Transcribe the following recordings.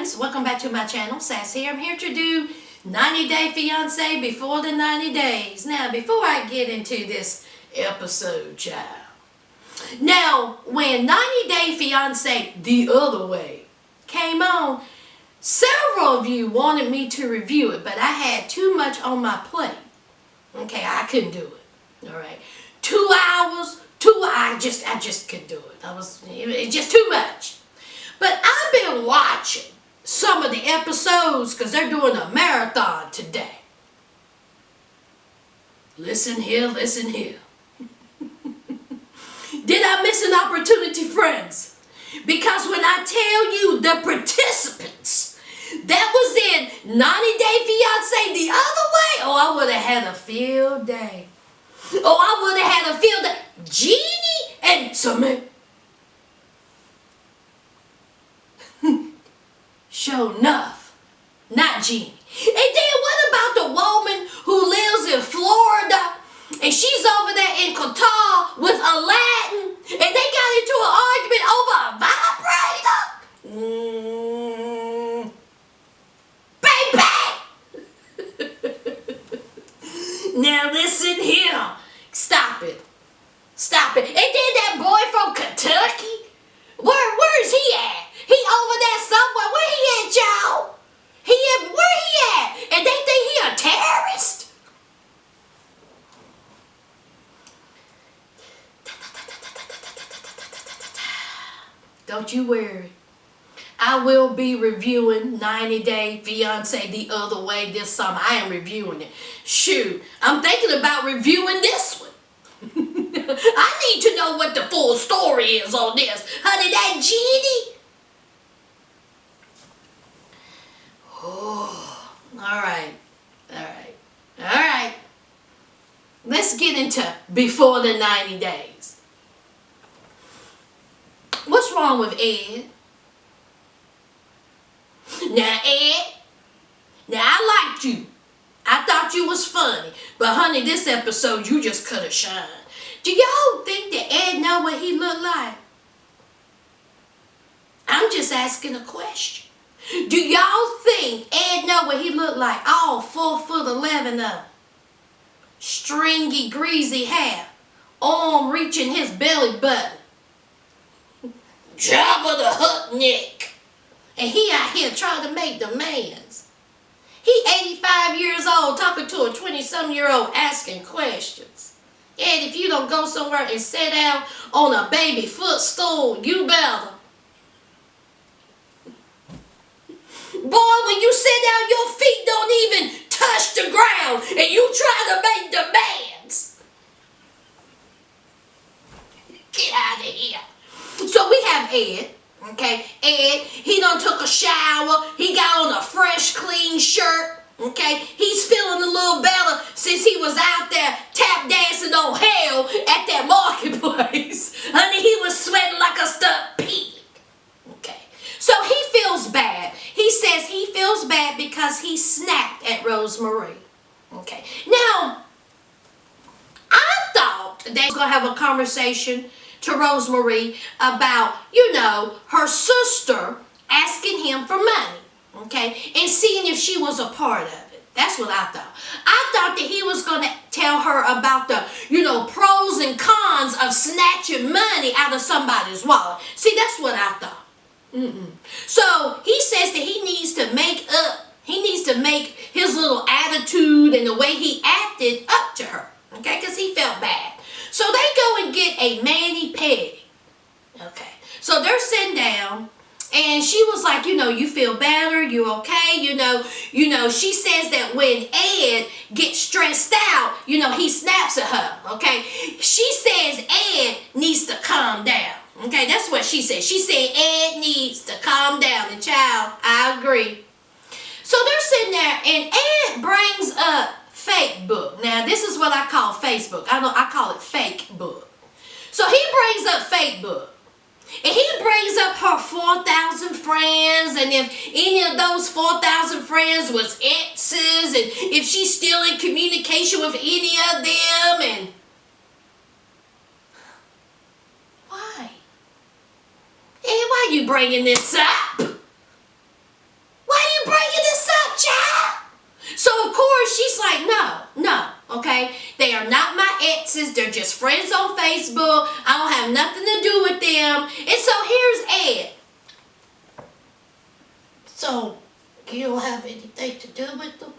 friends, welcome back to my channel. Sas here. I'm here to do 90 Day Fiance before the 90 days. Now, before I get into this episode, child. Now, when 90 Day Fiance the other way came on, several of you wanted me to review it, but I had too much on my plate. Okay, I couldn't do it. All right, 2 hours. I just couldn't do it. It's just too much. But I've been watching some of the episodes because they're doing a marathon today. Listen here, listen here. Did I miss an opportunity, friends? Because when I tell you the participants that was in 90 Day Fiance the other way, oh, I would have had a field day. Oh, I would have had a field day. Jeannie and Samantha. Sure enough, not Jeannie. And then what about the woman who lives in Florida and she's over there in Qatar with Aladdin and they got into an argument over a vibrator? Baby! Now listen here. Stop it. Stop it. And then that boy from Kentucky, where is he at? He over there somewhere. Where he at, y'all? Where he at? And they think he a terrorist? Don't you worry. I will be reviewing 90 Day Fiance the other way this summer. I am reviewing it. Shoot, I'm thinking about reviewing this one. I need to know what the full story is on this. Honey, that Jeannie. Oh, all right. Let's get into before the 90 days. What's wrong with Ed? Now, Ed, I liked you. I thought you was funny. But, honey, this episode, you just cut a shine. Do y'all think that Ed know what he looked like? I'm just asking a question. Do y'all think Ed know what he looked like? All 4'11" of him. Stringy, greasy hair. Arm reaching his belly button. Jabba the Hutt neck. And he out here trying to make demands. He 85 years old talking to a 20-some-year-old asking questions. And if you don't go somewhere and sit down on a baby footstool, you better. Boy, when you sit down, your feet don't even touch the ground and you try to make demands. Get out of here. So we have Ed. Okay, Ed, he done took a shower. He got on a fresh, clean shirt. Okay, he's feeling a little better since he was out there tap dancing on hell at that marketplace. Honey, he was sweating like a stuck pig. Okay, so he feels bad. He says he feels bad because he snapped at Rosemarie. Okay, now, I thought they was going to have a conversation to Rosemarie about, her sister asking him for money, okay, and seeing if she was a part of it. That's what I thought. I thought that he was going to tell her about the, pros and cons of snatching money out of somebody's wallet. See, that's what I thought. So he says that he needs to make up. He needs to make his little attitude and the way he acted up to her, okay, because he felt bad. So they go and get a mani-pedi. Okay. So they're sitting down and she was like, you feel better, you okay, she says that when Ed gets stressed out, he snaps at her, okay? She says Ed needs to calm down. Okay, that's what she said. She said Ed needs to calm down. And child, I agree. So they're sitting there and Ed brings up fake book. Now, this is what I call Facebook. I call it fake book. So he brings up fake book. And he brings up her 4,000 friends. And if any of those 4,000 friends was exes. And if she's still in communication with any of them. And why? And why are you bringing this up? okay? They are not my exes. They're just friends on Facebook. I don't have nothing to do with them. And so here's Ed. So, you don't have anything to do with them?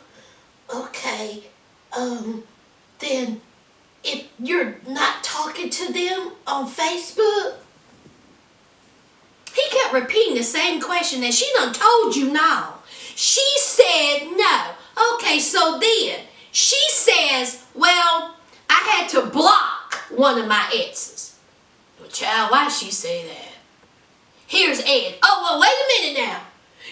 Okay, then if you're not talking to them on Facebook? He kept repeating the same question and she done told you no. She said no. Okay, so then she says, well, I had to block one of my exes. Well, child, why she say that? Here's Ed. Oh, well, wait a minute now.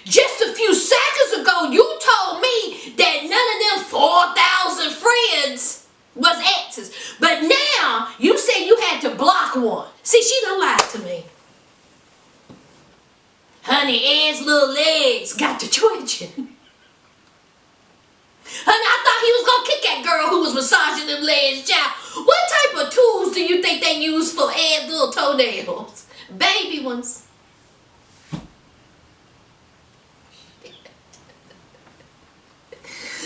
Just a few seconds ago, you told me that none of them 4,000 friends was exes. But now, you said you had to block one. See, she done lied to me. Honey, Ed's little legs got to twitching. Honey, I thought he was going to kick that girl who was massaging them legs, child. What type of tools do you think they use for Ed's little toenails? Baby ones.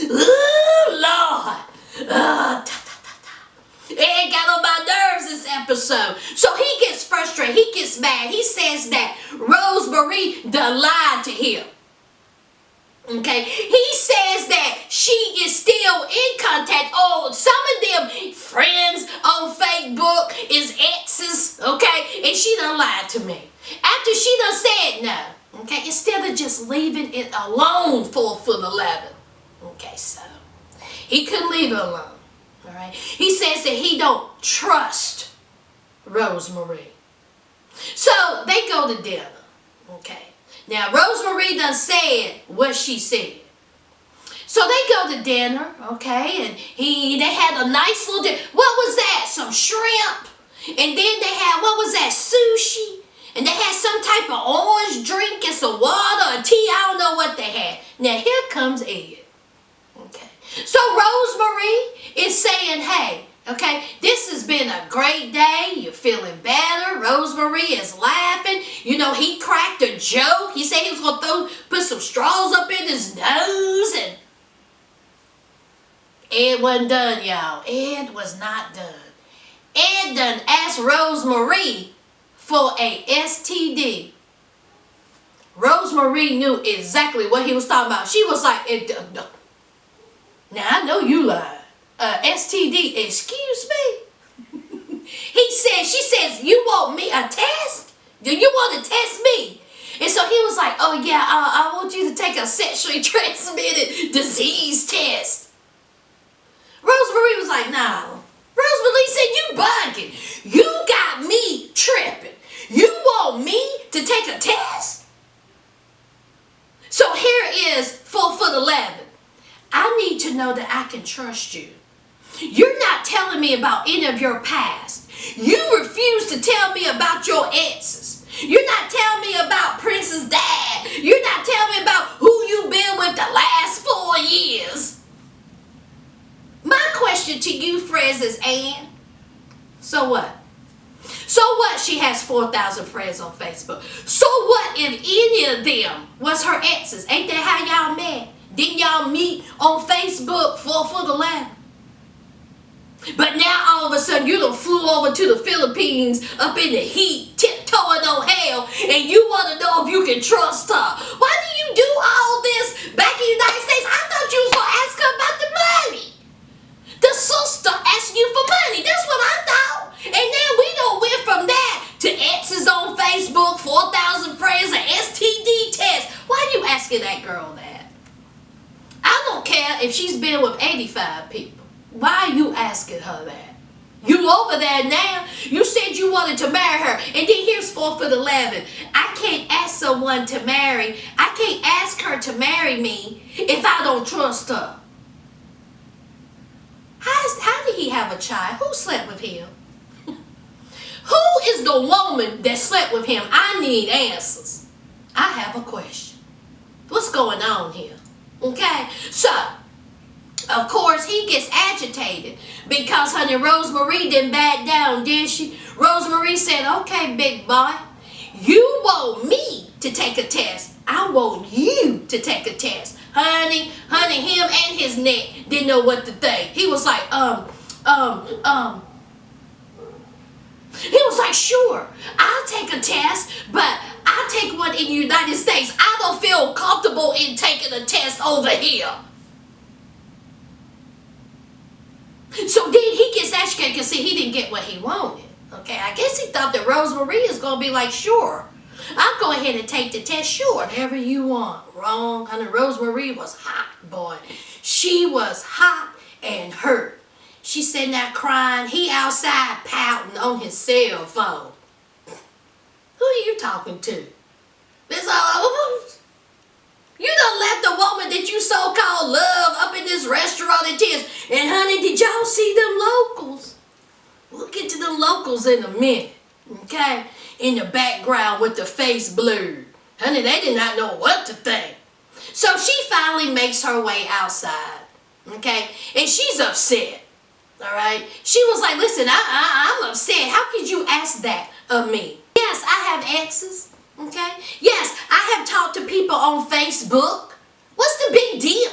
Ooh, Lord. Ed got on my nerves this episode. So he gets frustrated. He gets mad. He says that Rosemarie done lied to him. Okay? He says that she is still in contact. Oh, some of them friends on Facebook is exes. Okay? And she done lied to me. After she done said no. Okay? Instead of just leaving it alone 4'11". Okay, so he couldn't leave her alone. All right. He says that he don't trust Rosemarie. So they go to dinner. Okay. Now Rosemarie done said what she said. So they go to dinner. Okay, and they had a nice little dinner. What was that? Some shrimp. And then they had, what was that? Sushi. And they had some type of orange drink and some water or tea. I don't know what they had. Now here comes Ed. Okay. So Rosemarie is saying, hey, okay, this has been a great day. You're feeling better. Rosemarie is laughing. You know, he cracked a joke. He said he was going to put some straws up in his nose. And Ed wasn't done, y'all. Ed was not done. Ed done asked Rosemarie for a STD. Rosemarie knew exactly what he was talking about. She was like, now, I know you lied. STD, excuse me? She says, you want me a test? Do you want to test me? And so he was like, oh yeah, I want you to take a sexually transmitted disease test. Rosemarie was like, no. Rosemarie said, you bugging. You got me tripping. You want me to take a test? So here is 4'11". I need to know that I can trust you. You're not telling me about any of your past. You refuse to tell me about your exes. You're not telling me about Prince's dad. You're not telling me about who you've been with the last 4 years. My question to you, friends, is, Ann, so what? So what she has 4,000 friends on Facebook? So what if any of them was her exes? Ain't that how y'all met? Didn't y'all meet on Facebook 4'11"? But now all of a sudden you done flew over to the Philippines up in the heat, tiptoeing on hell, and you want to know if you can trust her. Why do you do all this back in the United States? I thought you was going to ask her about the money. The sister asking you for money. That's what I thought. And then we done went from that to exes on Facebook, 4,000 friends, an STD test. Why you asking that girl that? I don't care if she's been with 85 people. Why are you asking her that? You over there now. You said you wanted to marry her. And then here's 4'11". I can't ask someone to marry. I can't ask her to marry me if I don't trust her. How did he have a child? Who slept with him? Who is the woman that slept with him? I need answers. I have a question. What's going on here? Okay, so, of course, he gets agitated because, honey, Rosemarie didn't back down, did she? Rosemarie said, okay, big boy, you want me to take a test. I want you to take a test. honey, him and his neck didn't know what to think. He was like, he was like, sure, I'll take a test, but I'll take one in the United States. I don't feel comfortable in taking a test over here. So then he gets agitated because, see, he didn't get what he wanted. Okay, I guess he thought that Rosemarie is going to be like, sure, I'll go ahead and take the test, sure, whatever you want. Wrong, honey. Rosemarie was hot, boy. She was hot and hurt. She sitting there crying. He outside pouting on his cell phone. Who are you talking to? This all you done left the woman that you so-called love up in this restaurant and tears. And honey, did y'all see them locals? We'll get to them locals in a minute, okay? In the background with the face blurred. Honey, they did not know what to think. So she finally makes her way outside, okay? And she's upset, all right? She was like, listen, I'm upset. How could you ask that of me? Yes, I have exes, okay? Yes, I have talked to people on Facebook. What's the big deal?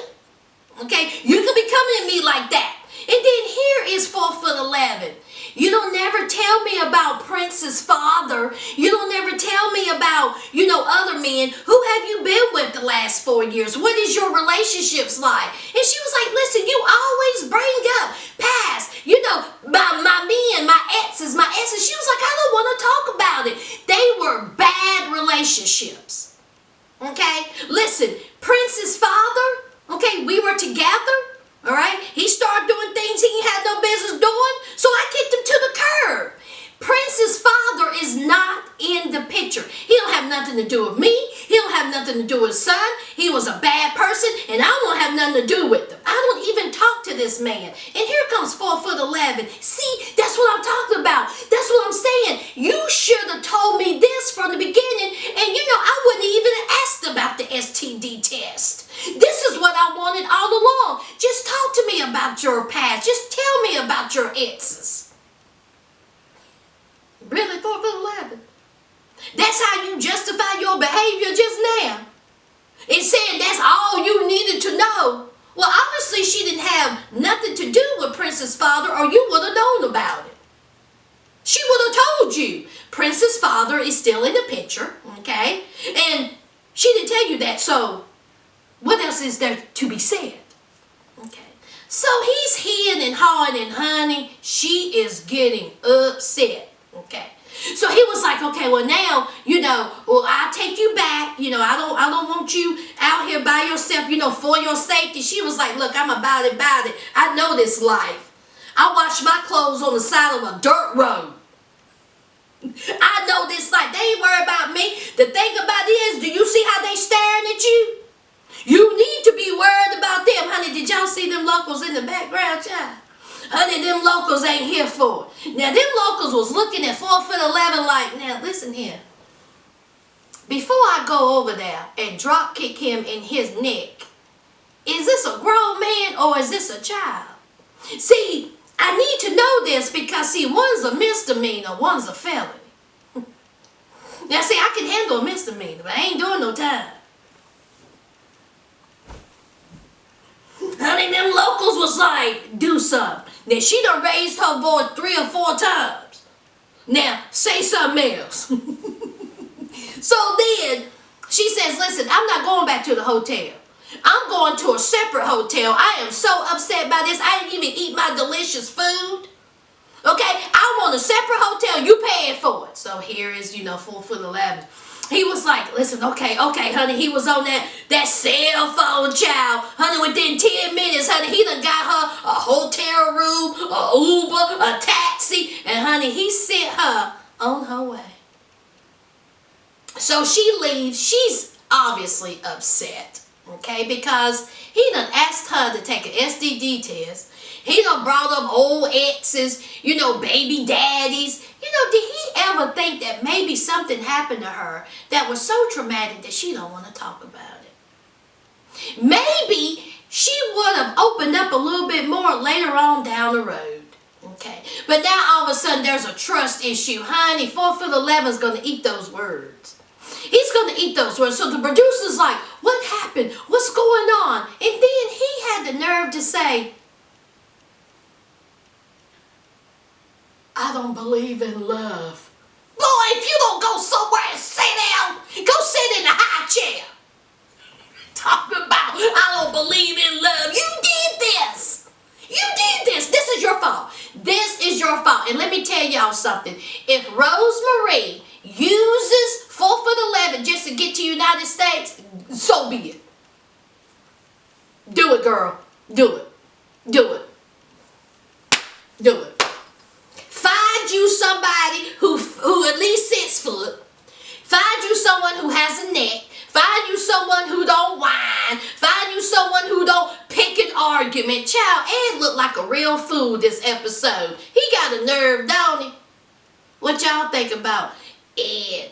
Okay, you can be coming at me like that. And then here is 4'11". You don't never tell me about Prince's father. You don't never tell me about, other men. Who have you been with the last 4 years? What is your relationships like? And she was like, listen, you always bring up past, my men, my exes. She was like, I don't want to talk about it. They were bad relationships. Okay, listen, Prince's father, okay, we were together. All right, he started doing things he had no business doing, so I kicked him to the curb. Prince's father is not in the picture. He don't have nothing to do with me. He don't have nothing to do with his son. He was a bad person, and I don't have nothing to do with him. I don't even talk to this man. And here comes 4'11". See, that's what I'm talking about. That's what I'm saying. You should have told me this from the beginning, and I wouldn't even have asked about the STD test. This is what I wanted all along. Just talk to me about your past. Just tell me about your exes. Really, 4'11"? That's how you justify your behavior just now? It said that's all you needed to know. Well, obviously she didn't have nothing to do with Prince's father, or you would have known about it. She would have told you. Prince's father is still in the picture, okay? And she didn't tell you that, so what else is there to be said? Okay. So he's heeing and hawing, and honey, she is getting upset. Okay. So he was like, okay, well now, I'll take you back. I don't want you out here by yourself, for your safety. She was like, look, I'm about it. I know this life. I wash my clothes on the side of a dirt road. I know this life. They ain't worried about me. The thing about it is, do you see how they staring at you? You need to be worried about them. Honey, did y'all see them locals in the background, child? Honey, them locals ain't here for it. Now, them locals was looking at 4'11" like, now, listen here. Before I go over there and drop kick him in his neck, is this a grown man or is this a child? See, I need to know this because, see, one's a misdemeanor, one's a felony. Now, see, I can handle a misdemeanor, but I ain't doing no time. Honey, them locals was like, do something. Now, she done raised her voice 3 or 4 times. Now, say something else. So then, she says, listen, I'm not going back to the hotel. I'm going to a separate hotel. I am so upset by this. I didn't even eat my delicious food. Okay, I want a separate hotel. You paying for it. So here is, 4'11". He was like, listen, okay, honey. He was on that cell phone, child. Honey, within 10 minutes, honey, he done got her a hotel room, a Uber, a taxi. And, honey, he sent her on her way. So she leaves. She's obviously upset, okay, because he done asked her to take an STD test. He done brought up old exes, baby daddies. Did he ever think that maybe something happened to her that was so traumatic that she don't want to talk about it? Maybe she would have opened up a little bit more later on down the road. Okay. But now all of a sudden there's a trust issue. Honey, 4'11" is going to eat those words. He's going to eat those words. So the producer's like, what happened? happened? What's going on? And then he had the nerve to say, I don't believe in love. Boy, if you don't go somewhere and sit down, go sit in the high chair. Talking about, I don't believe in love. You did this. You did this. This is your fault. This is your fault. And let me tell y'all something. If Rosemarie uses 4'11" just to get to United States, so be it. Do it, girl. Do it. Do it. Do it. Find you somebody who at least 6 foot. Find you someone who has a neck. Find you someone who don't whine. Find you someone who don't pick an argument. Child, Ed looked like a real fool this episode. He got a nerve, don't he? What y'all think about Ed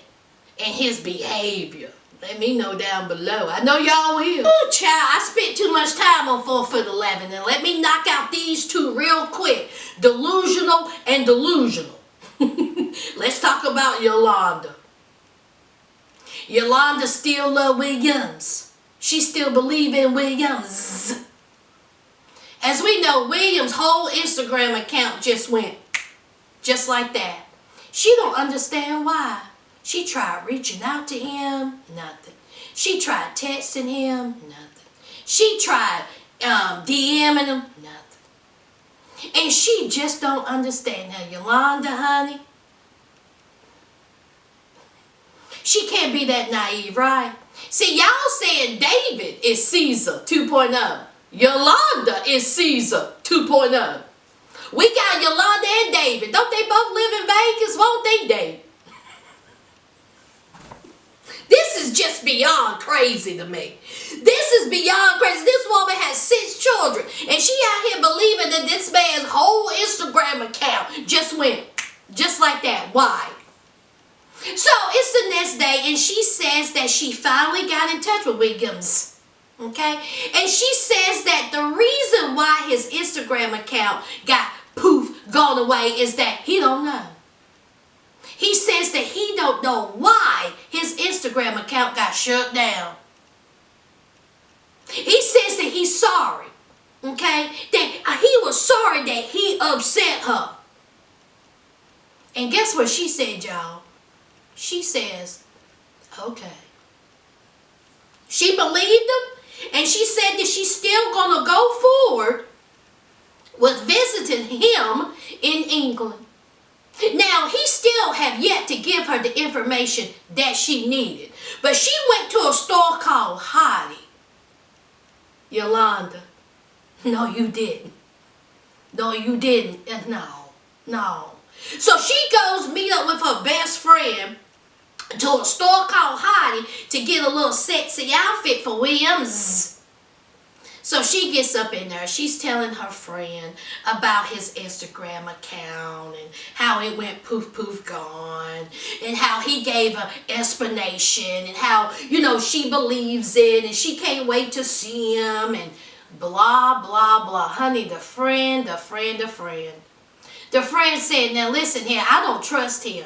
and his behavior? Let me know down below. I know y'all will. Ooh, child, I spent too much time on 4'11", and let me knock out these two real quick. Delusional and delusional. Let's talk about Yolanda. Yolanda still love Williams. She still believe in Williams. As we know, Williams' whole Instagram account just went just like that. She don't understand why. She tried reaching out to him, nothing. She tried texting him, nothing. She tried DMing him, nothing. And she just don't understand. Now, Yolanda, honey, she can't be that naive, right? See, y'all saying David is Caesar 2.0. Yolanda is Caesar 2.0. We got Yolanda and David. Don't they both live in Vegas? Won't they, David? This is just beyond crazy to me. This is beyond crazy. This woman has 6 children, and she out here believing that this man's whole Instagram account just went just like that. Why? So it's the next day, and she says that she finally got in touch with Williams. Okay? And she says that the reason why his Instagram account got gone away is that he don't know. He says that he don't know why his Instagram account got shut down. He says that he's sorry. Okay? That he was sorry that he upset her. And guess what she said, y'all? She says, okay. She believed him, and she said that she's still going to go forward with visiting him in England. Now, he still have yet to give her the information that she needed. But she went to a store called Hottie. Yolanda, no, you didn't. No, you didn't. No. So she goes meet up with her best friend to a store called Hottie to get a little sexy outfit for Williams. So she gets up in there. She's telling her friend about his Instagram account and how it went poof gone, and how he gave an explanation, and how, she believes it and she can't wait to see him, and blah, blah, blah. Honey, the friend said, now listen here, I don't trust him.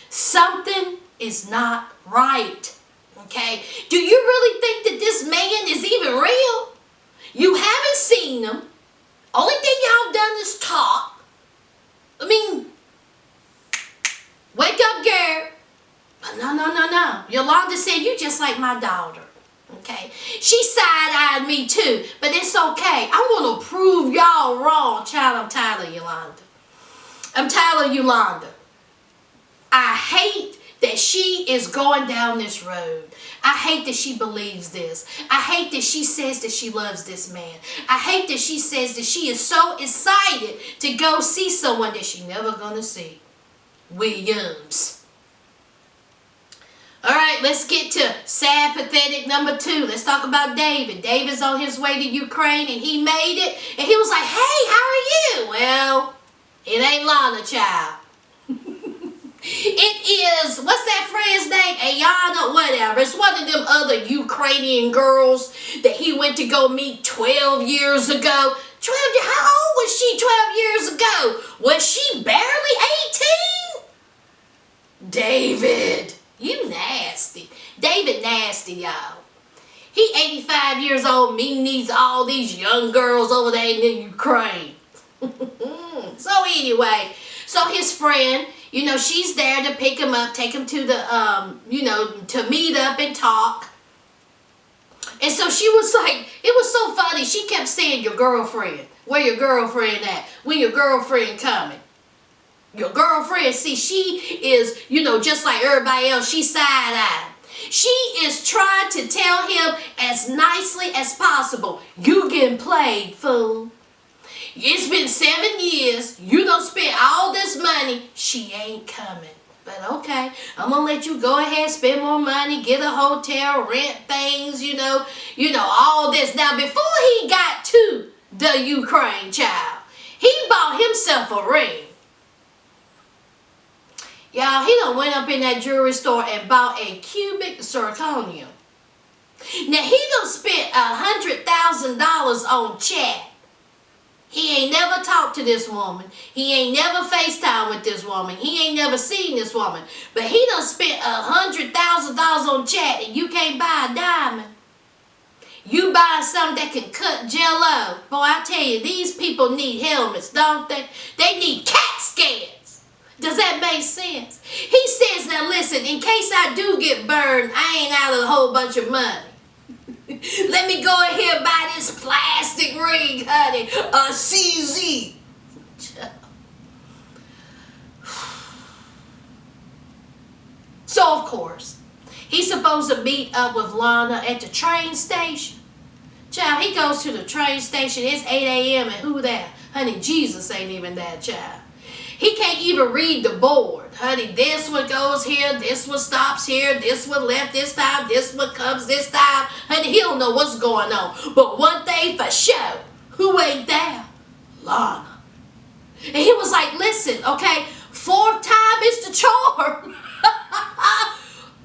Something is not right. Okay? Do you really think that this man is even real? You haven't seen him. Only thing y'all done is talk. I mean, wake up, girl. But no. Yolanda said, you just like my daughter. Okay? She side-eyed me too, but it's okay. I want to prove y'all wrong. Child, I'm tired of Yolanda. I'm tired of Yolanda. I hate that she is going down this road. I hate that she believes this. I hate that she says that she loves this man. I hate that she says that she is so excited to go see someone that she's never going to see. Williams. All right, let's get to sad, pathetic number 2. Let's talk about David. David's on his way to Ukraine, and he made it. And he was like, hey, how are you? Well, it ain't Lana, child. It is, what's that friend's name? Ayana, whatever. It's one of them other Ukrainian girls that he went to go meet 12 years ago. 12 years? How old was she 12 years ago? Was she barely 18? David, you nasty. David nasty, y'all. He 85 years old, meeting all these young girls over there in the Ukraine. So anyway, so his friend, you know, she's there to pick him up, take him to the, you know, to meet up and talk. And so she was like, it was so funny. She kept saying, your girlfriend. Where your girlfriend at? When your girlfriend coming? Your girlfriend, see, she is, you know, just like everybody else, she's side-eyed. She is trying to tell him as nicely as possible, you getting played, fool. It's been 7 years. You done spent all this money. She ain't coming. But okay, I'm going to let you go ahead, spend more money, get a hotel, rent things, you know, all this. Now, before he got to the Ukraine, child, he bought himself a ring. Y'all, he done went up in that jewelry store and bought a cubic zirconium. Now, he done spent $100,000 on chat. He ain't never talked to this woman. He ain't never FaceTime with this woman. He ain't never seen this woman. But he done spent $100,000 on chat and you can't buy a diamond. You buy something that can cut jello. Boy, I tell you, these people need helmets, don't they? They need cat scales. Does that make sense? He says, now listen, in case I do get burned, I ain't out of a whole bunch of money. Let me go ahead and buy this plastic ring, honey. A CZ. So, of course, he's supposed to meet up with Lana at the train station. Child, he goes to the train station. It's 8 a.m. and who there? Honey, Jesus ain't even there, child. He can't even read the board. Honey, this one goes here, this one stops here, this one left this time, this one comes this time. Honey, he don't know what's going on. But one thing for sure, who ain't there? Lana. And he was like, listen, okay, 4th time is the charm.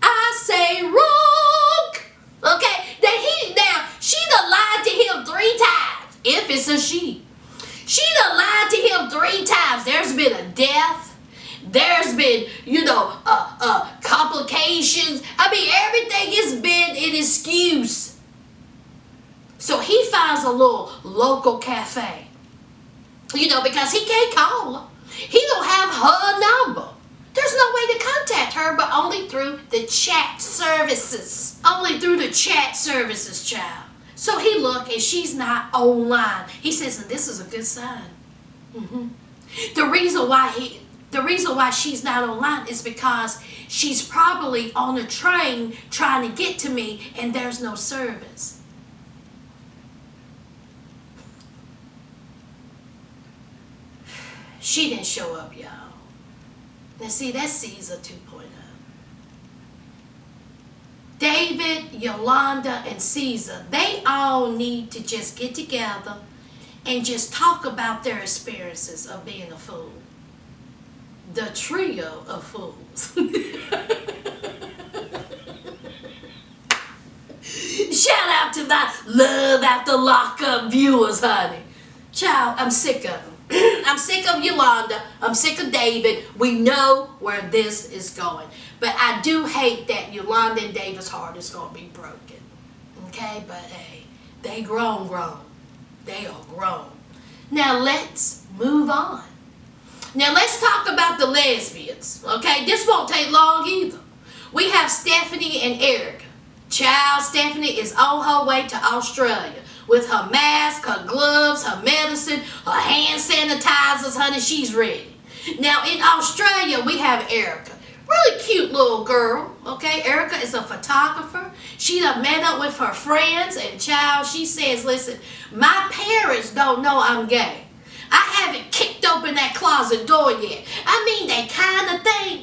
I say wrong. Okay, now she done lied to him 3 times, if it's a she. She done lied to him 3 times. There's been a death. There's been, complications. I mean, everything has been an excuse. So he finds a little local cafe. Because he can't call her. He don't have her number. There's no way to contact her, but only through the chat services. Only through the chat services, child. So he look and she's not online. He says, and this is a good sign. The reason why she's not online is because she's probably on a train trying to get to me and there's no service. She didn't show up, y'all. Now see, that's Caesar 2.0. David, Yolanda, and Caesar, they all need to just get together and just talk about their experiences of being a fool. The trio of fools. Shout out to my Love After Lockup viewers, honey. Child, I'm sick of them. I'm sick of Yolanda. I'm sick of David. We know where this is going. But I do hate that Yolanda and David's heart is going to be broken. Okay? But hey, they grown. They are grown. Now let's move on. Now let's talk about the lesbians. Okay? This won't take long either. We have Stephanie and Erica. Child, Stephanie is on her way to Australia. With her mask, her gloves, her medicine, her hand sanitizers, honey, she's ready. Now in Australia, we have Erica. Really cute little girl, okay? Erica is a photographer. She done met up with her friends, and child, she says, listen, my parents don't know I'm gay. I haven't kicked open that closet door yet. I mean, that kind of thing.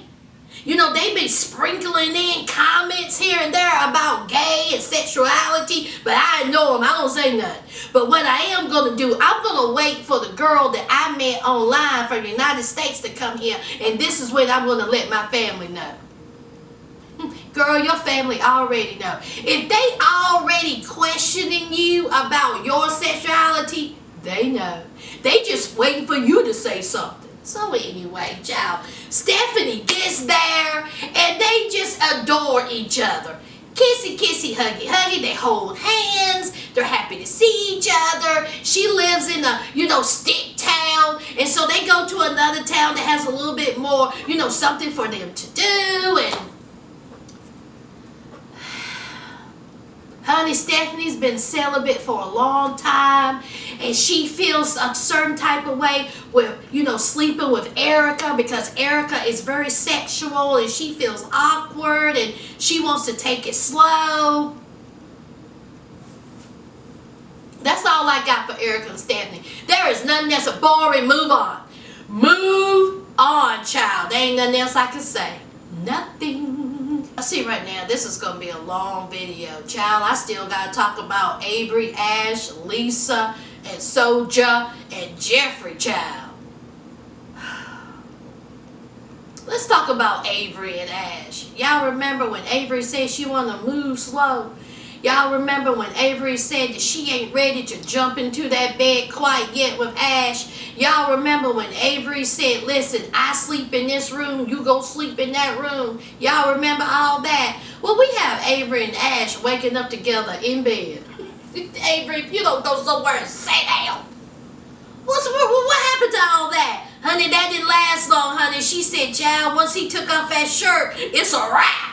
They've been sprinkling in comments here and there about gay and sexuality, but I know them. I don't say nothing. But what I am going to do, I'm going to wait for the girl that I met online from the United States to come here, and this is when I'm going to let my family know. Girl, your family already know. If they already questioning you about your sexuality, they know. They just waiting for you to say something. So anyway, child, Stephanie gets there and they just adore each other. Kissy, kissy, huggy, huggy. They hold hands. They're happy to see each other. She lives in a, stick town. And so they go to another town that has a little bit more, something for them to do. And honey, Stephanie's been celibate for a long time, and she feels a certain type of way with, sleeping with Erica, because Erica is very sexual and she feels awkward and she wants to take it slow. That's all I got for Erica and Stephanie. There is nothing else. Boring. Move on. Move on, child. There ain't nothing else I can say. Nothing. I see right now, this is going to be a long video. Child, I still got to talk about Avery, Ash, Lisa, and Soja, and Jeffrey, child. Let's talk about Avery and Ash. Y'all remember when Avery said she wanted to move slow? Y'all remember when Avery said that she ain't ready to jump into that bed quite yet with Ash? Y'all remember when Avery said, listen, I sleep in this room, you go sleep in that room? Y'all remember all that? Well, we have Avery and Ash waking up together in bed. Avery, if you don't go somewhere and sit down. What happened to all that? Honey, that didn't last long, honey. She said, child, once he took off that shirt, it's a wrap.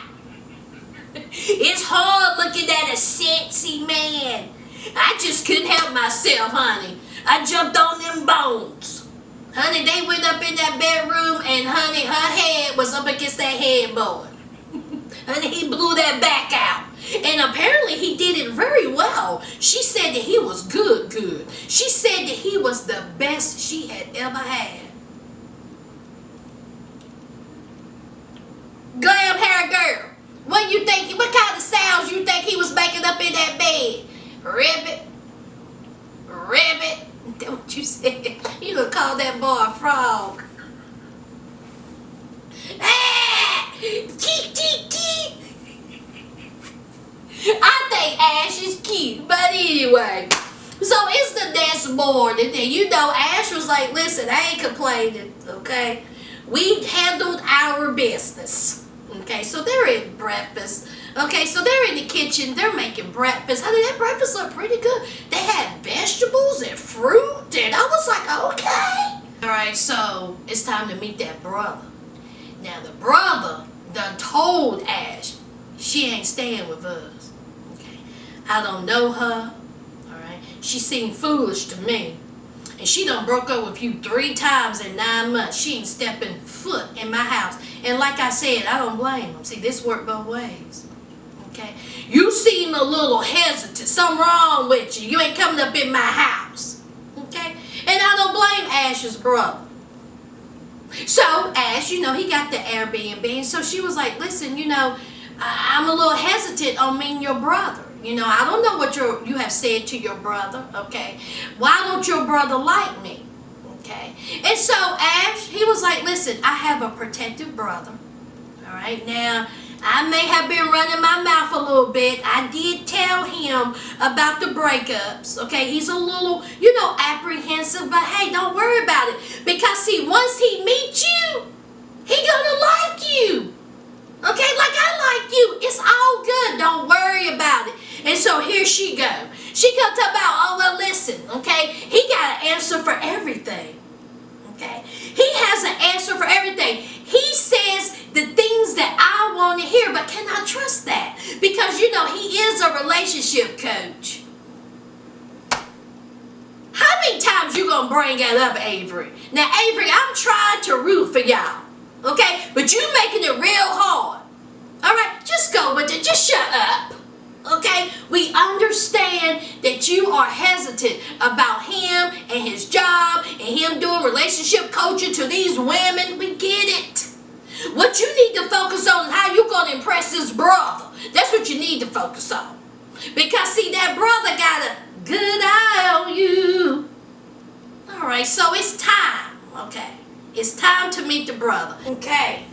It's hard looking at a sexy man. I just couldn't help myself, honey. I jumped on them bones. Honey, they went up in that bedroom and, honey, her head was up against that headboard. Honey, he blew that back out. And apparently he did it very well. She said that he was good. She said that he was the best she had ever had. Glam hair girl. What you think? What kind of sounds you think he was making up in that bed? Ribbit. That's what you said. You gonna call that boy a frog? Ah! Keep. I think Ash is cute, but anyway. So it's the next morning, and Ash was like, listen, I ain't complaining, okay? We handled our business. Okay, so they're in breakfast. Okay, so they're in the kitchen. They're making breakfast. Honey, that breakfast looked pretty good. They had vegetables and fruit, and I was like, okay. All right, so it's time to meet that brother. Now, the brother done told Ash she ain't staying with us. Okay, I don't know her. All right, she seemed foolish to me. And she done broke up with you 3 times in 9 months. She ain't stepping foot in my house. And like I said, I don't blame them. See, this worked both ways. Okay? You seem a little hesitant. Something wrong with you. You ain't coming up in my house. Okay? And I don't blame Ash's brother. So, Ash, he got the Airbnb. So she was like, listen, I'm a little hesitant on meeting your brother. I don't know what you have said to your brother, okay? Why don't your brother like me, okay? And so Ash, he was like, listen, I have a protective brother, all right? Now, I may have been running my mouth a little bit. I did tell him about the breakups, okay? He's a little, apprehensive, but hey, don't worry about it. Because, see, once he meets you, he gonna like you. Okay, like I like you. It's all good. Don't worry about it. And so here she go. She comes about, listen, okay? He got an answer for everything. Okay? He has an answer for everything. He says the things that I want to hear, but can I trust that? Because, he is a relationship coach. How many times you gonna bring that up, Avery? Now, Avery, I'm trying to root for y'all. Okay? But you making it real hard. All right? Just go with it. Just shut up. Okay? We understand that you are hesitant about him and his job and him doing relationship coaching to these women. We get it. What you need to focus on is how you're going to impress his brother. That's what you need to focus on. Because, see, that brother got a good eye on you. All right, so it's time. Okay. It's time to meet the brother. Okay.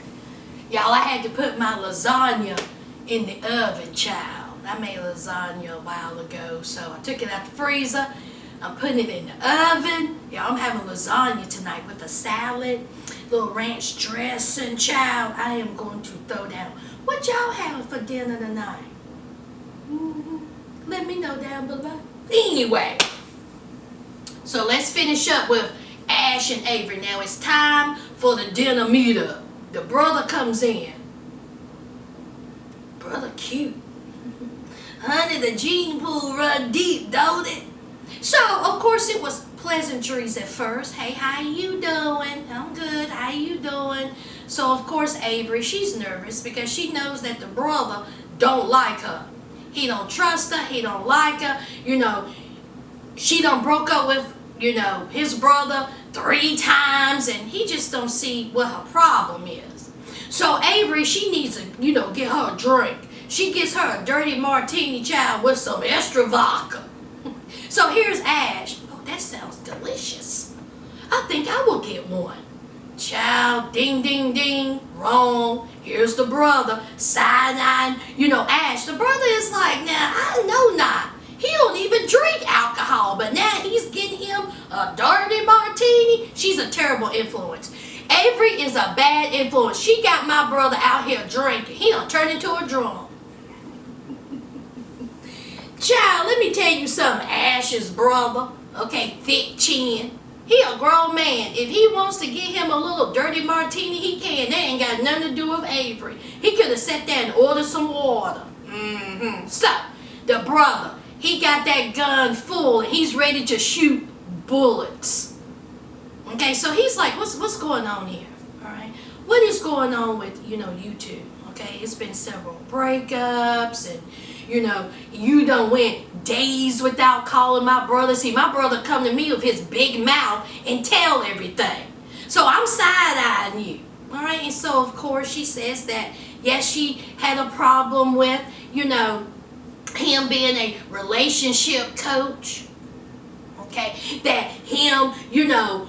Y'all, I had to put my lasagna in the oven, child. I made lasagna a while ago, so I took it out the freezer. I'm putting it in the oven. Y'all, I'm having lasagna tonight with a salad, little ranch dressing, child. I am going to throw down. What y'all having for dinner tonight? Let me know down below. Anyway, so let's finish up with Ash and Avery. Now it's time for the dinner meetup. The brother comes in. Brother cute. Honey, the gene pool run deep, don't it? So, of course, it was pleasantries at first. Hey, how you doing? I'm good. How you doing? So, of course, Avery, she's nervous because she knows that the brother don't like her. He don't trust her. He don't like her. You know, she done broke up with, you know, his brother 3 times, and he just don't see what her problem is. So, Avery, she needs to, you know, get her a drink. She gets her a dirty martini, child, with some extra vodka. So here's Ash. Oh, that sounds delicious. I think I will get one. Child, ding, ding, ding. Wrong. Here's the brother. Side-eyeing. You know, Ash, the brother is like, now, I know not. He don't even drink alcohol, but now he's getting him a dirty martini. She's a terrible influence. Avery is a bad influence. She got my brother out here drinking. He done turned into a drunk. Child, let me tell you something, Ash's brother, okay, thick chin. He a grown man. If he wants to get him a little dirty martini, he can. That ain't got nothing to do with Avery. He could have sat there and ordered some water. So, the brother, he got that gun full and he's ready to shoot bullets. Okay, so he's like, what's going on here? All right, what is going on with, you know, you two? Okay, it's been several breakups and, you know, you done went days without calling my brother. See, my brother come to me with his big mouth and tell everything. So I'm side-eyeing you. All right, and so, of course, she says that, yes, she had a problem with, you know, him being a relationship coach. Okay, that him, you know,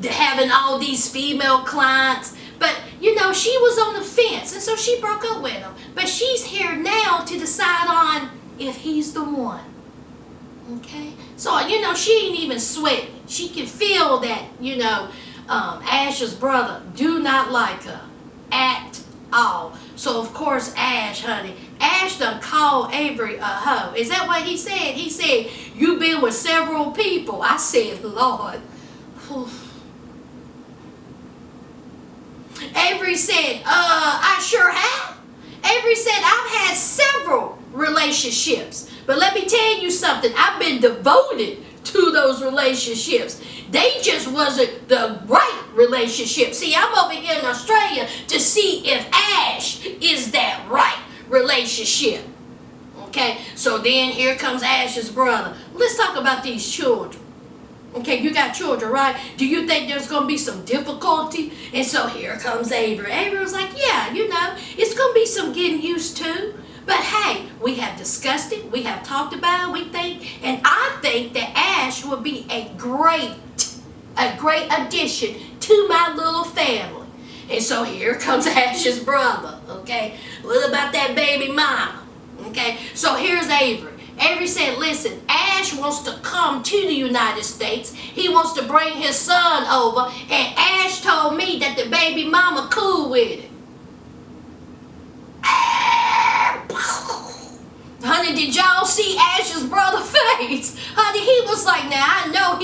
having all these female clients. But, you know, she was on the fence, and so she broke up with him. But she's here now to decide on if he's the one. Okay? So, you know, she ain't even sweating. She can feel that, you know, Ash's brother do not like her at all. So, of course, Ash, honey, Ash done called Avery a hoe. Is that what he said? He said, you been with several people. I said, Lord. Avery said, I sure have. Avery said, I've had several relationships. But let me tell you something. I've been devoted to those relationships. They just wasn't the right relationship. See, I'm over here in Australia to see if Ash is that right relationship. Okay, so then here comes Ash's brother. Let's talk about these children. Okay, you got children, right? Do you think there's going to be some difficulty? And so here comes Avery. Avery was like, yeah, you know, it's going to be some getting used to. But hey, we have discussed it. We have talked about it. We think, and I think that Ash will be a great addition to my little family. And so here comes Ash's brother, okay? What about that baby mama? Okay, so here's Avery. Avery said, listen, Ash wants to come to the United States. He wants to bring his son over. And Ash told me that the baby mama cool with it. Honey, did y'all see Ash's brother's face? Honey, he was like, now I know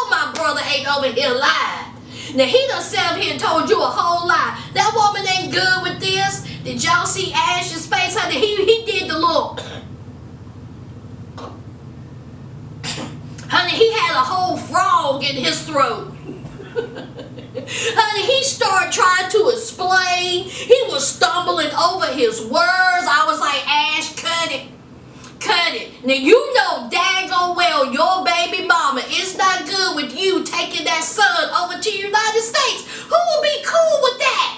my brother ain't over here lying. Now he done sat up here and told you a whole lie. That woman ain't good with this. Did y'all see Ash's face? Honey, he did the little... Honey, he had a whole frog in his throat. Honey, he started trying to explain. He was stumbling over his words. I was like, Ash, cut it. Cut it. Now, you know daggone well your baby mama is not good with you taking that son over to the United States. Who will be cool with that?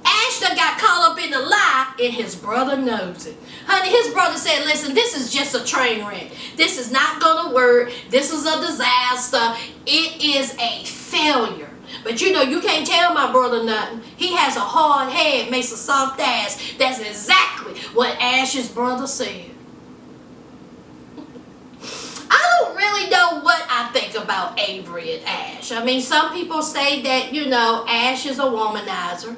Ash done got caught up in the lie, and his brother knows it. Honey, his brother said, listen, this is just a train wreck. This is not going to work. This is a disaster. It is a failure. But you know, you can't tell my brother nothing. He has a hard head, makes a soft ass. That's exactly what Ash's brother said. I don't really know what I think about Avery and Ash. I mean, some people say that, you know, Ash is a womanizer.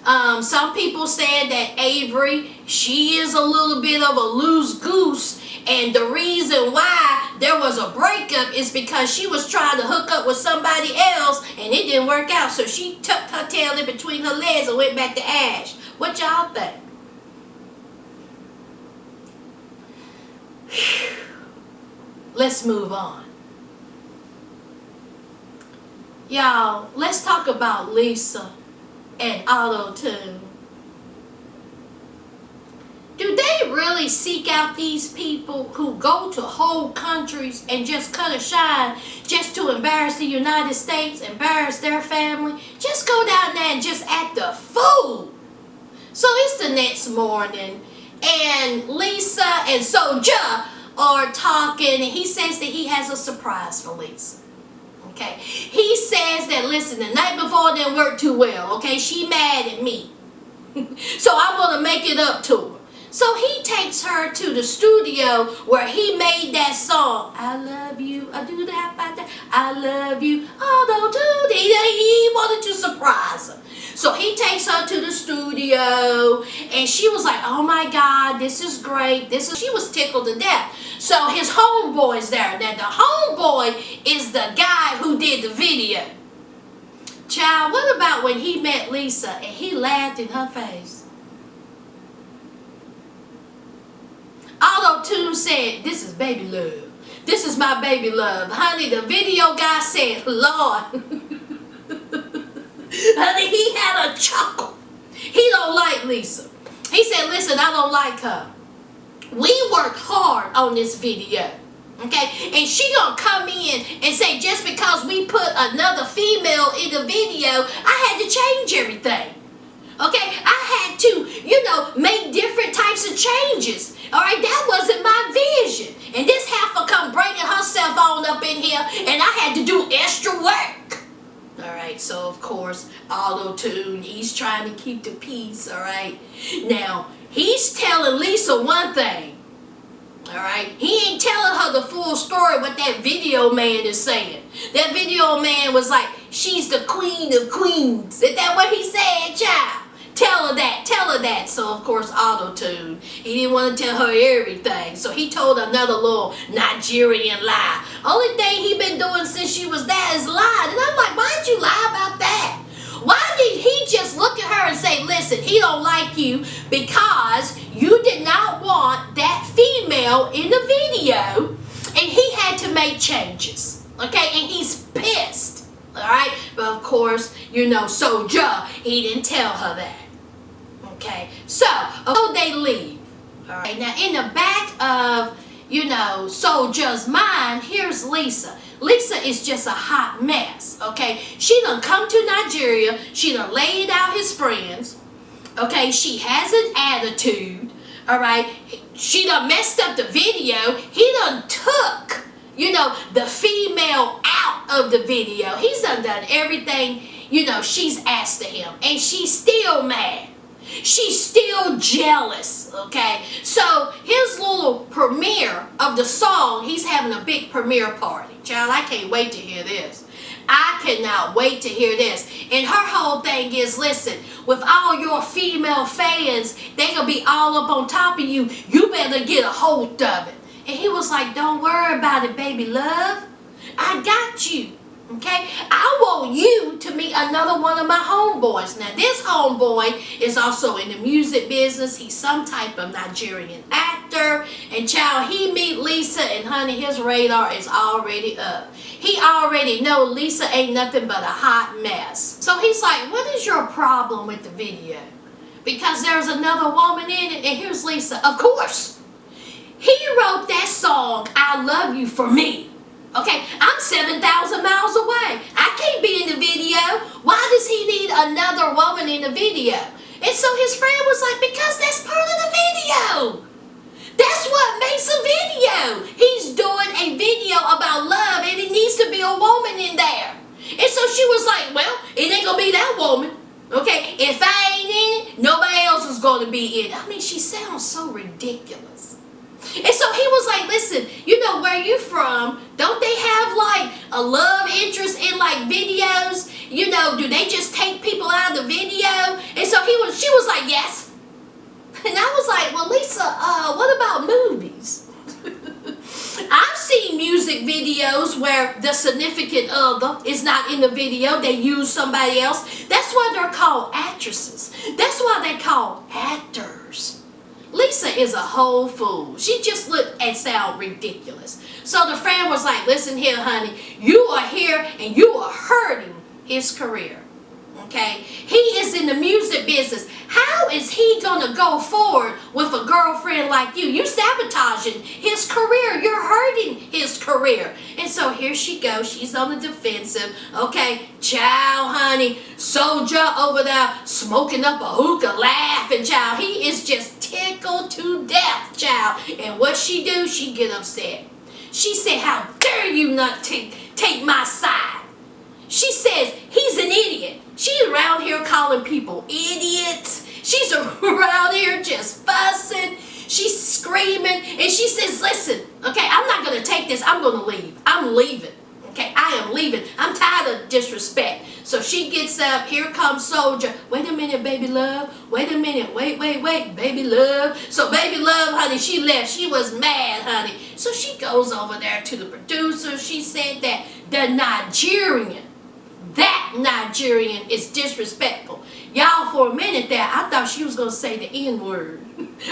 Some people said that Avery, she is a little bit of a loose goose. And the reason why there was a breakup is because she was trying to hook up with somebody else and it didn't work out. So she tucked her tail in between her legs and went back to Ash. What y'all think? Let's move on. Y'all, let's talk about Lisa and auto-tune. Do they really seek out these people who go to whole countries and just cut a shine just to embarrass the United States, embarrass their family? Just go down there and just act a fool. So it's the next morning and Lisa and Soja are talking and he says that he has a surprise for Lisa. Okay, he says that, listen, the night before didn't work too well, okay? She mad at me. So I want to make it up to her. So he takes her to the studio where he made that song. I love you, I do that, I love you, although he wanted to surprise her. So he takes her to the studio and she was like, oh my God, this is great. She was tickled to death. So his homeboy's there. Now the homeboy is the guy who did the video. Child, what about when he met Lisa and he laughed in her face? Auto-tune said, this is baby love. This is my baby love. Honey, the video guy said, Lord. Honey, he had a chuckle. He don't like Lisa. He said, listen, I don't like her. We worked hard on this video. Okay? And she gonna come in and say, just because we put another female in the video, I had to change everything. Okay? I had to, make different types of changes. All right, that wasn't my vision. And this heifer come bringing herself on up in here, and I had to do extra work. All right, so of course, auto-tune, he's trying to keep the peace, all right? Now, he's telling Lisa one thing, all right? He ain't telling her the full story what that video man is saying. That video man was like, she's the queen of queens. Is that what he said, child? Tell her that. So, of course, auto-tune. He didn't want to tell her everything. So, he told another little Nigerian lie. Only thing he been doing since she was there is lied. And I'm like, why'd you lie about that? Why did he just look at her and say, listen, he don't like you because you did not want that female in the video and he had to make changes. Okay? And he's pissed. All right? But, of course, Soja, he didn't tell her that. Okay, so they leave. All right, now in the back of, Soja's mind, here's Lisa. Lisa is just a hot mess, okay? She done come to Nigeria. She done laid out his friends, okay? She has an attitude, all right? She done messed up the video. He done took, the female out of the video. He's done everything, she's asked of him. And she's still mad. She's still jealous, okay? So his little premiere of the song, he's having a big premiere party. Child, I can't wait to hear this. I cannot wait to hear this. And her whole thing is, listen, with all your female fans, they gonna be all up on top of you. You better get a hold of it. And he was like, don't worry about it, baby love. I got you. Okay, I want you to meet another one of my homeboys. Now, this homeboy is also in the music business. He's some type of Nigerian actor. And child, he meet Lisa and honey, his radar is already up. He already know Lisa ain't nothing but a hot mess. So he's like, what is your problem with the video? Because there's another woman in it. And here's Lisa. Of course, he wrote that song, I Love You, for me. Okay, I'm 7,000 miles away. I can't be in the video. Why does he need another woman in the video? And so his friend was like, because that's part of the video. That's what makes a video. He's doing a video about love and it needs to be a woman in there. And so she was like, well, it ain't going to be that woman. Okay, if I ain't in it, nobody else is going to be in it. I mean, she sounds so ridiculous. And so he was like, listen, where you from? Don't they have like a love interest in like videos? Do they just take people out of the video? And so he like, yes. And I was like, well, Lisa, what about movies? I've seen music videos where the significant other is not in the video. They use somebody else. That's why they're called actresses. That's why they're called actors. Lisa is a whole fool. She just looked and sound ridiculous. So the friend was like, listen here, honey. You are here and you are hurting his career. Okay? He is in the music business. How is he going to go forward with a girlfriend like you? You're sabotaging his career. You're hurting his career. And so here she goes. She's on the defensive. Okay, child, honey. Soja over there smoking up a hookah, laughing, child. He is just tickled to death, child. And what she do? She get upset. She said, how dare you not take my side? She says, he's an idiot. She's around here calling people idiots. She's around here just fussing. She's screaming. And she says, listen, okay, I'm not going to take this. I'm going to leave. I'm leaving. Okay, I am leaving. I'm tired of disrespect. So she gets up. Here comes Soja. Wait a minute, baby love. Wait a minute. Wait, baby love. So baby love, honey, she left. She was mad, honey. So she goes over there to the producer. She said that the Nigerian is disrespectful. Y'all, for a minute there, I thought she was going to say the N-word.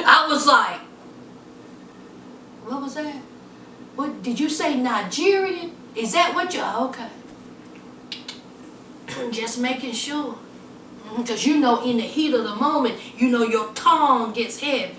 I was like, what was that? What did you say, Nigerian? Is that what you... Okay. Just making sure. Because you know, in the heat of the moment, you know your tongue gets heavy.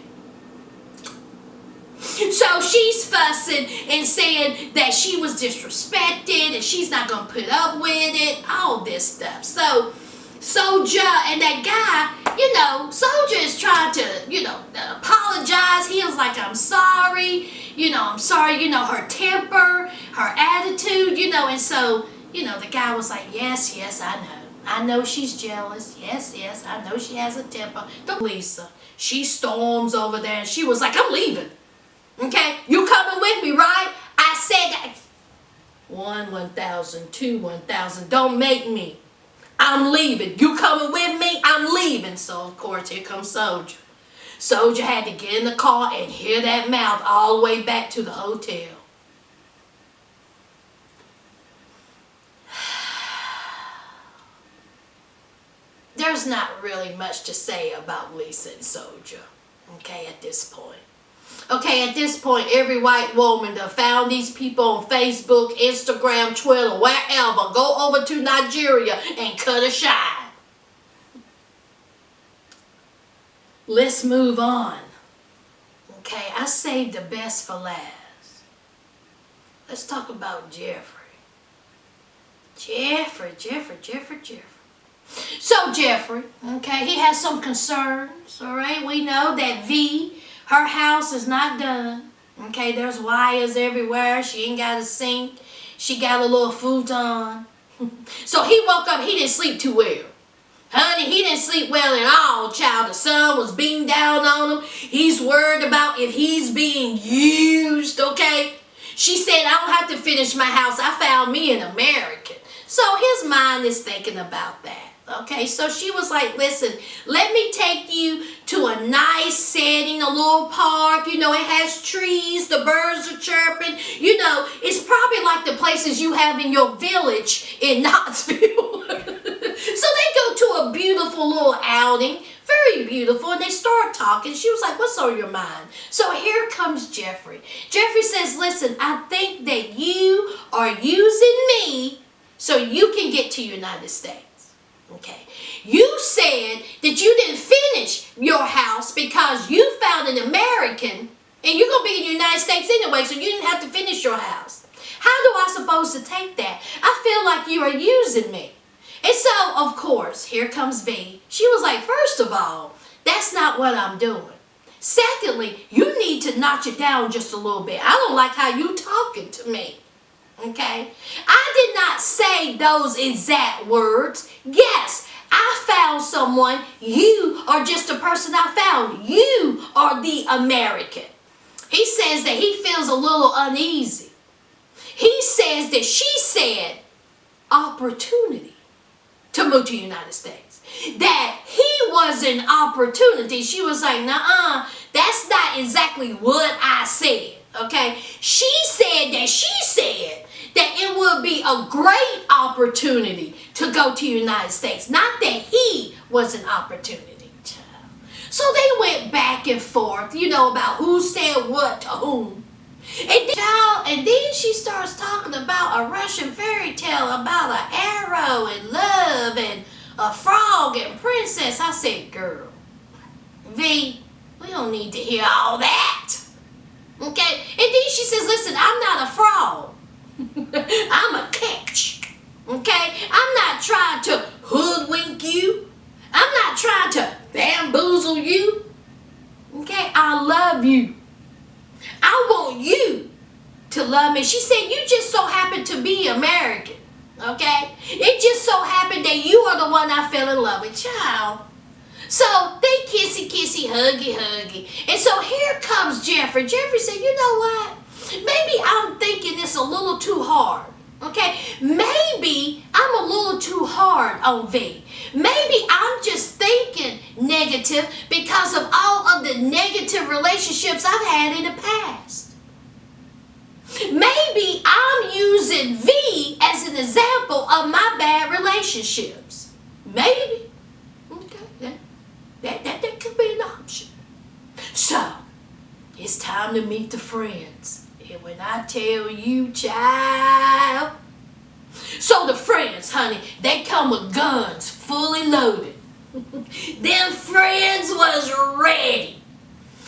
So she's fussing and saying that she was disrespected and she's not going to put up with it, all this stuff. So Soja and that guy, you know, Soja is trying to, you know, apologize. He was like, I'm sorry, her temper, her attitude, you know, and so, you know, the guy was like, yes, I know. I know she's jealous. Yes, I know she has a temper. Don't Lisa. She storms over there and she was like, I'm leaving. Okay, you coming with me, right? I said that. 1,000, 2, 1,000. Don't make me. I'm leaving. You coming with me? I'm leaving. So, of course, here comes Soja. Soja had to get in the car and hear that mouth all the way back to the hotel. There's not really much to say about Lisa and Soja, okay, at this point. Okay, at this point, every white woman that found these people on Facebook, Instagram, Twitter, wherever, go over to Nigeria and cut a shine. Let's move on. Okay, I saved the best for last. Let's talk about Jeffrey. Jeffrey. So Jeffrey, okay, he has some concerns, all right? We know that V, her house is not done. Okay, there's wires everywhere. She ain't got a sink. She got a little futon. So he woke up, he didn't sleep too well. Honey, he didn't sleep well at all, child. The sun was beating down on him. He's worried about if he's being used, okay? She said, I don't have to finish my house. I found me an American. So his mind is thinking about that. Okay, so she was like, listen, let me take you to a nice setting, a little park. You know, it has trees, the birds are chirping. You know, it's probably like the places you have in your village in Knoxville. So they go to a beautiful little outing, very beautiful, and they start talking. She was like, what's on your mind? So here comes Jeffrey. Jeffrey says, listen, I think that you are using me so you can get to United States. Okay, you said that you didn't finish your house because you found an American and you're going to be in the United States anyway, so you didn't have to finish your house. How do I supposed to take that? I feel like you are using me. And so, of course, here comes V. She was like, first of all, that's not what I'm doing. Secondly, you need to notch it down just a little bit. I don't like how you talking to me. Okay? I did not say those exact words. Yes, I found someone. You are just a person I found. You are the American. He says that he feels a little uneasy. He says that she said opportunity to move to the United States. That he was was an opportunity. She was like, nuh-uh, that's not exactly what I said, okay? She said that it would be a great opportunity to go to the United States. Not that he was an opportunity. So they went back and forth, about who said what to whom. And then she starts talking about a Russian fairy tale about an arrow and love and a frog and princess. I said, girl, V, we don't need to hear all that. Okay? And then she says, listen, I'm not a frog. I'm a catch. Okay? I'm not trying to hoodwink you. I'm not trying to bamboozle you. Okay? I love you. I want you to love me. She said, you just so happen to be American. Okay? It just so happened that you are the one I fell in love with, child. So they kissy, huggy. And so here comes Jeffrey. Jeffrey said, you know what? Maybe I'm thinking this a little too hard. Okay? Maybe I'm a little too hard on V. Maybe I'm just thinking negative because of all of the negative relationships I've had in the past. Maybe I'm using V as an example of my bad relationships. Maybe. Okay, that could be an option. So, it's time to meet the friends. And when I tell you, child. So the friends, honey, they come with guns fully loaded. Them friends was ready.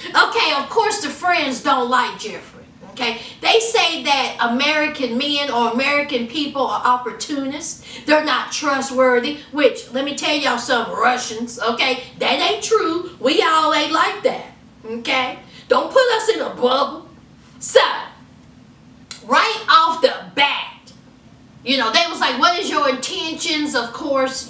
Okay, of course the friends don't like Jeffrey. Okay, they say that American men or American people are opportunists. They're not trustworthy, which, let me tell y'all some Russians, okay, that ain't true. We all ain't like that, okay? Don't put us in a bubble. So, right off the bat, they was like, what is your intentions? Of course,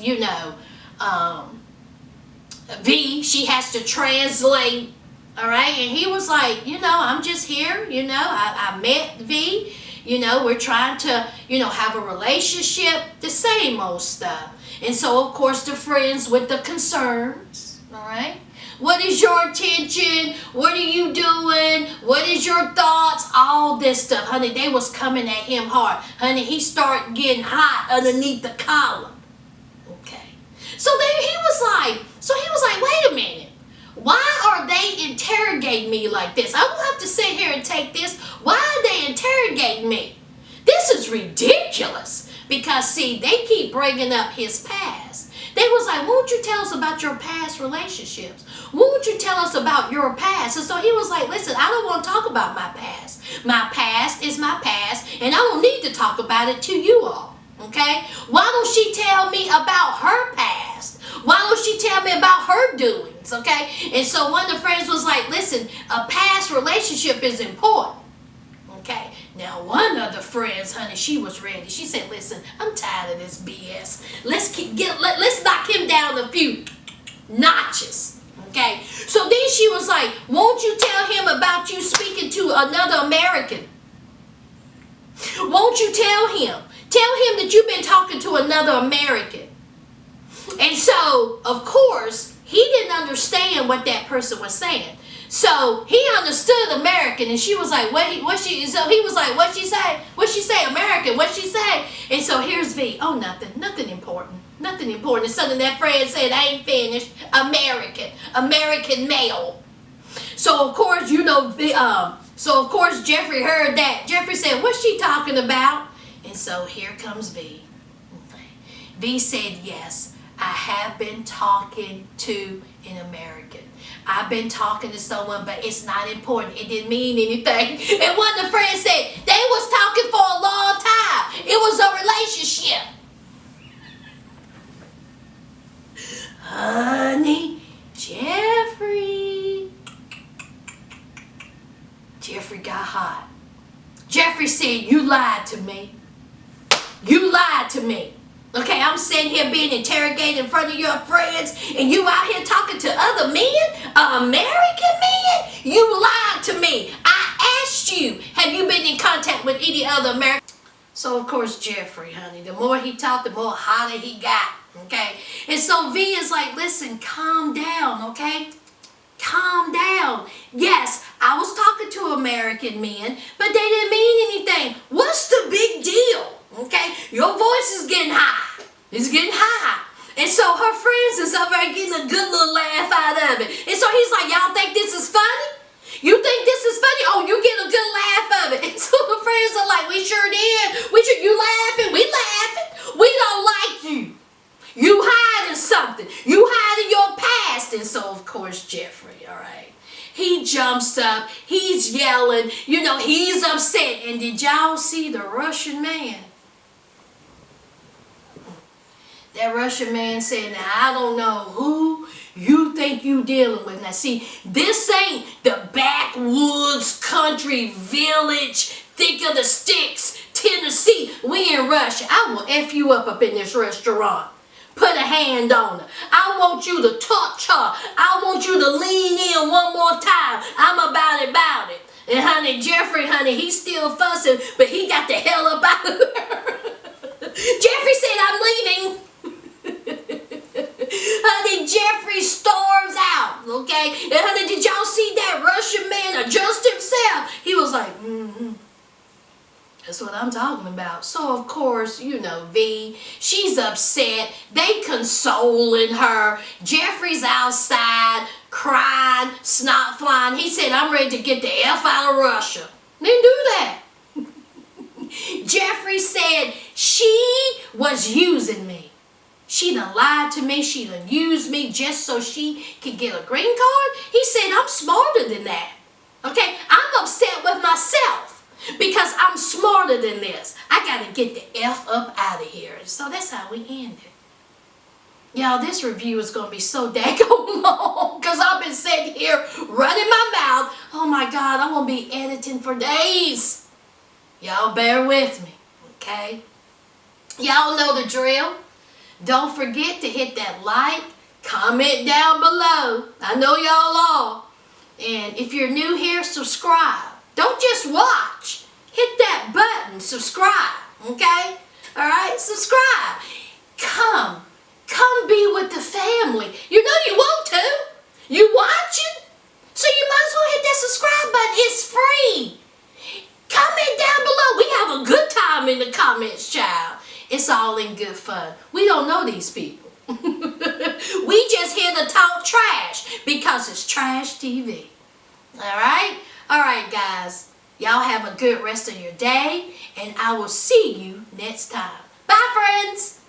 V, she has to translate. All right, and he was like, I'm just here, I met V, we're trying to, have a relationship, the same old stuff. And so, of course, the friends with the concerns, all right? What is your intention? What are you doing? What is your thoughts? All this stuff, honey, they was coming at him hard. Honey, he started getting hot underneath the collar. Okay. So then he was like, wait a minute. Why are they interrogating me like this? I don't have to sit here and take this. Why are they interrogating me? This is ridiculous. Because, see, they keep bringing up his past. They was like, won't you tell us about your past relationships? Won't you tell us about your past? And so he was like, listen, I don't want to talk about my past. My past is my past, and I don't need to talk about it to you all. Okay? Why don't she tell me about her past? Why don't she tell me about her doings? Okay? And so one of the friends was like, listen, a past relationship is important. Okay? Now one of the friends, honey, she was ready. She said, listen, I'm tired of this BS. Let's knock him down a few notches. Okay? So then she was like, won't you tell him about you speaking to another American? Won't you tell him? Tell him that you've been talking to another American. And so, of course, he didn't understand what that person was saying. So he understood American, and she was like, so he was like, what'd she say? What'd she say? American, what'd she say? And so here's V. Oh, nothing important. Nothing important. It's something that friend said, I ain't finished. American male. So of course, Jeffrey heard that. Jeffrey said, what's she talking about? And so here comes V. V said, yes, I have been talking to an American. I've been talking to someone, but it's not important. It didn't mean anything. And one of the friends said, they was talking for a long time. It was a relationship. Honey, Jeffrey got hot. Jeffrey said, you lied to me. You lied to me. Okay, I'm sitting here being interrogated in front of your friends, and you out here talking to other men, American men? You lied to me. I asked you, have you been in contact with any other American? So, of course, Jeffrey, honey, the more he talked, the more hotter he got. Okay? And so V is like, listen, calm down, okay? Calm down. Yes, I was talking to American men, but they didn't mean anything. What's the big deal? Okay? Your voice is getting high. It's getting high. And so her friends and stuff are getting a good little laugh out of it. And so he's like, y'all think this is funny? You think this is funny? Oh, you get a good laugh of it. And so the friends are like, we sure did. You laughing? We laughing. We don't like you. You hiding something. You hiding your past. And so, of course, Jeffrey, all right, he jumps up. He's yelling. You know, he's upset. And did y'all see the Russian man? That Russian man said, now, I don't know who you think you dealing with. Now, see, this ain't the backwoods, country, village, thick of the sticks, Tennessee. We in Russia. I will F you up in this restaurant. Put a hand on her. I want you to touch her. I want you to lean in one more time. I'm about it. And honey, Jeffrey, honey, he's still fussing, but he got the hell up out of there. Jeffrey said, I'm leaving. Honey, Jeffrey storms out, okay? And honey, did y'all see that Russian man adjust himself? He was like, That's what I'm talking about. So, of course, you know, V, she's upset. They consoling her. Jeffrey's outside, crying, snot flying. He said, I'm ready to get the F out of Russia. Didn't do that. Jeffrey said she was using me. She done lied to me. She done used me just so she could get a green card. He said, I'm smarter than that. Okay? I'm upset with myself because I'm smarter than this. I got to get the F up out of here. So that's how we end it. Y'all, this review is going to be so daggone long because I've been sitting here running my mouth. Oh my God, I'm going to be editing for days. Y'all bear with me, okay? Y'all know the drill. Don't forget to hit that like, comment down below. I know y'all are. And if you're new here, subscribe. Don't just watch. Hit that button, subscribe, okay? All right, subscribe. Come be with the family. You know you want to. You watching? So you might as well hit that subscribe button. It's free. Comment down below. We have a good time in the comments, child. It's all in good fun. We don't know these people. We just here to talk trash because it's trash TV. All right? All right, guys. Y'all have a good rest of your day, and I will see you next time. Bye, friends.